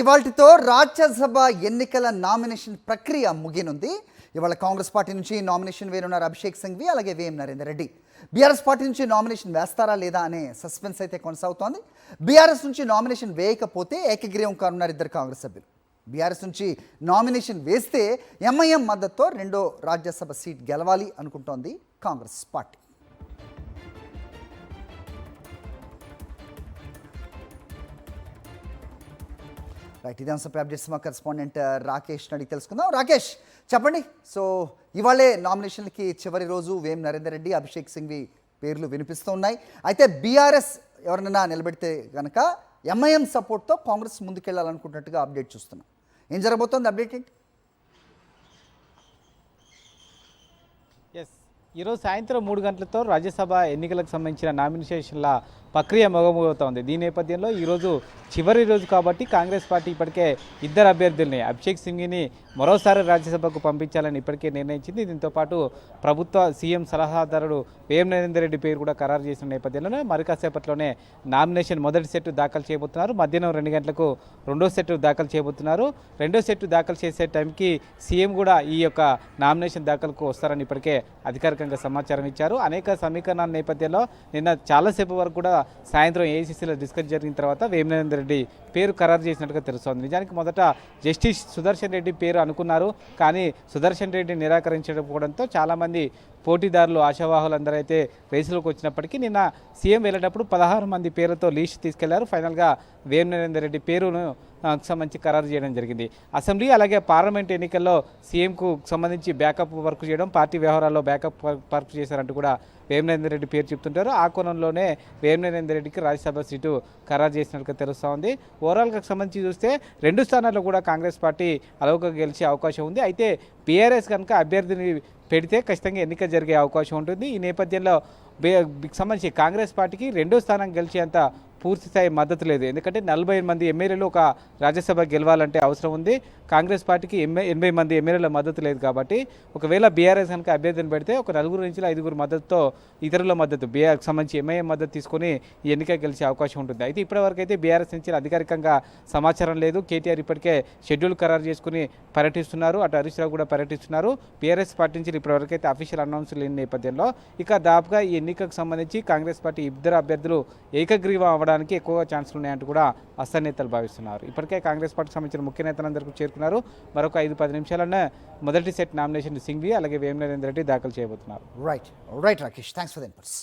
ఇవాల్టితో రాజ్యసభ ఎన్నికల నామినేషన్ ప్రక్రియ ముగినుంది. ఇవాళ కాంగ్రెస్ పార్టీ నుంచి నామినేషన్ వేరున్నారు అభిషేక్ సింఘ్వి, అలాగే వేం నరేందర్ రెడ్డి. బీఆర్ఎస్ పార్టీ నుంచి నామినేషన్ వేస్తారా లేదా అనే సస్పెన్స్ అయితే కొనసాగుతోంది. బీఆర్ఎస్ నుంచి నామినేషన్ వేయకపోతే ఏకగ్రీవం కానున్నారు ఇద్దరు కాంగ్రెస్ సభ్యులు. బీఆర్ఎస్ నుంచి నామినేషన్ వేస్తే ఎంఐఎం మద్దతుతో రెండో రాజ్యసభ సీట్ గెలవాలి అనుకుంటోంది కాంగ్రెస్ పార్టీ. రైట్, ఇదే అంశంపై అప్డేట్స్ మా కరెస్పాండెంట్ రాకేష్ అడిగి తెలుసుకుందాం. రాకేష్, చెప్పండి. సో ఇవాళే నామినేషన్కి చివరి రోజు వేం నరేందర్ రెడ్డి, అభిషేక్ సింఘ్వి పేర్లు వినిపిస్తూ ఉన్నాయి. అయితే బీఆర్ఎస్ ఎవరినైనా నిలబెడితే కనుక ఎంఐఎం సపోర్ట్తో కాంగ్రెస్ ముందుకెళ్లాలనుకుంటున్నట్టుగా అప్డేట్ చూస్తున్నాం. ఏం జరగబోతోంది, అప్డేట్ ఏంటి? ఈరోజు సాయంత్రం 3 గంటలతో రాజ్యసభ ఎన్నికలకు సంబంధించిన నామినేషన్ల ప్రక్రియ మొగమోగుతోంది. దీని నేపథ్యంలో ఈరోజు చివరి రోజు కాబట్టి కాంగ్రెస్ పార్టీ ఇప్పటికే ఇద్దరు అభ్యర్థుల్ని, అభిషేక్ సింఘ్ని మరోసారి రాజ్యసభకు పంపించాలని ఇప్పటికే నిర్ణయించింది. దీంతో పాటు ప్రభుత్వ సీఎం సలహాదారుడు వేం నరేందర్ రెడ్డి పేరు కూడా ఖరారు చేసిన నేపథ్యంలోనే మరి కాసేపట్లోనే నామినేషన్ మొదటి సెట్ దాఖలు చేయబోతున్నారు. మధ్యాహ్నం 2 గంటలకు రెండో సెట్ దాఖలు చేయబోతున్నారు. రెండో సెట్ దాఖలు చేసే టైంకి సీఎం కూడా ఈ యొక్క నామినేషన్ దాఖలకు వస్తారని ఇప్పటికే అధికారికంగా సమాచారం ఇచ్చారు. అనేక సమీకరణాల నేపథ్యంలో నిన్న చాలాసేపు వరకు కూడా సాయంత్రం ఏఐసీసీలో డిస్కస్ జరిగిన తర్వాత వేం నరేందర్ రెడ్డి పేరు ఖరారు చేసినట్టుగా తెలుస్తోంది. నిజానికి మొదట జస్టిస్ సుదర్శన్ రెడ్డి పేరు అనుకున్నారు, కానీ సుదర్శన్ రెడ్డి నిరాకరించకపోవడంతో చాలామంది పోటీదారులు, ఆశావాహులు అందరూ అయితే రేసులోకి వచ్చినప్పటికీ నిన్న సీఎం వెళ్ళేటప్పుడు 16 మంది పేరుతో లిస్ట్ తీసుకెళ్లారు. ఫైనల్గా వేం నరేందర్ రెడ్డి పేరును సంబంధించి ఖరారు చేయడం జరిగింది. అసెంబ్లీ అలాగే పార్లమెంట్ ఎన్నికల్లో సీఎంకు సంబంధించి బ్యాకప్ వర్క్ చేయడం, పార్టీ వ్యవహారాల్లో బ్యాకప్ వర్క్ చేశారంటూ కూడా వేం నరేందర్ రెడ్డి పేరు చెప్తుంటారు. ఆ కోణంలోనే వేం నరేందర్ రెడ్డికి రాజ్యసభ సీటు ఖరారు చేసినట్టుగా తెలుస్తూ ఉంది. ఓవరాల్గా సంబంధించి చూస్తే 2 స్థానాల్లో కూడా కాంగ్రెస్ పార్టీ అలవక గెలిచే అవకాశం ఉంది. అయితే బీఆర్ఎస్ కనుక అభ్యర్థిని పెడితే ఖచ్చితంగా ఎన్నిక జరిగే అవకాశం ఉంటుంది. ఈ నేపథ్యంలో సంబంధించి కాంగ్రెస్ పార్టీకి 2వ స్థానం గెలిచేంత పూర్తిస్థాయి మద్దతు లేదు. ఎందుకంటే 40 మంది ఎమ్మెల్యేలు ఒక రాజ్యసభ గెలవాలంటే అవసరం ఉంది. కాంగ్రెస్ పార్టీకి 80 మంది ఎమ్మెల్యేల మద్దతు లేదు. కాబట్టి ఒకవేళ బీఆర్ఎస్ కనుక అభ్యర్థిని పెడితే ఒక 4 నుంచి 5 మద్దతుతో ఇతరుల మద్దతు బీఆర్కి సంబంధించి ఎంఐఎం మద్దతు తీసుకొని ఈ ఎన్నిక గెలిచే అవకాశం ఉంటుంది. అయితే ఇప్పటివరకు అయితే బీఆర్ఎస్ నుంచి అధికారికంగా సమాచారం లేదు. కేటీఆర్ ఇప్పటికే షెడ్యూల్ ఖరారు చేసుకుని పర్యటిస్తున్నారు. అటు హరీష్ రావు కూడా పర్యటిస్తున్నారు. బీఆర్ఎస్ పార్టీ నుంచి ఇప్పటివరకు అయితే అఫీషియల్ అనౌన్స్ లేని నేపథ్యంలో ఇక దాదాపుగా ఈ ఎన్నికకు సంబంధించి కాంగ్రెస్ పార్టీ ఇద్దరు అభ్యర్థులు ఏకగ్రీవం అవ్వడానికి ఎక్కువగా ఛాన్సులు ఉన్నాయంటూ కూడా అస్సాం నేతలు భావిస్తున్నారు. ఇప్పటికే కాంగ్రెస్ పార్టీకి సంబంధించిన ముఖ్య నేతలందరికీ చేరుకున్నారు. మరొక 5-10 నిమిషాలనే మొదటి సెట్ నామినేషన్ సింఘ్వి అలాగే వేం నరేందర్ రెడ్డి దాఖలు చేయబోతున్నారు. Right Rakesh, thanks for the inputs.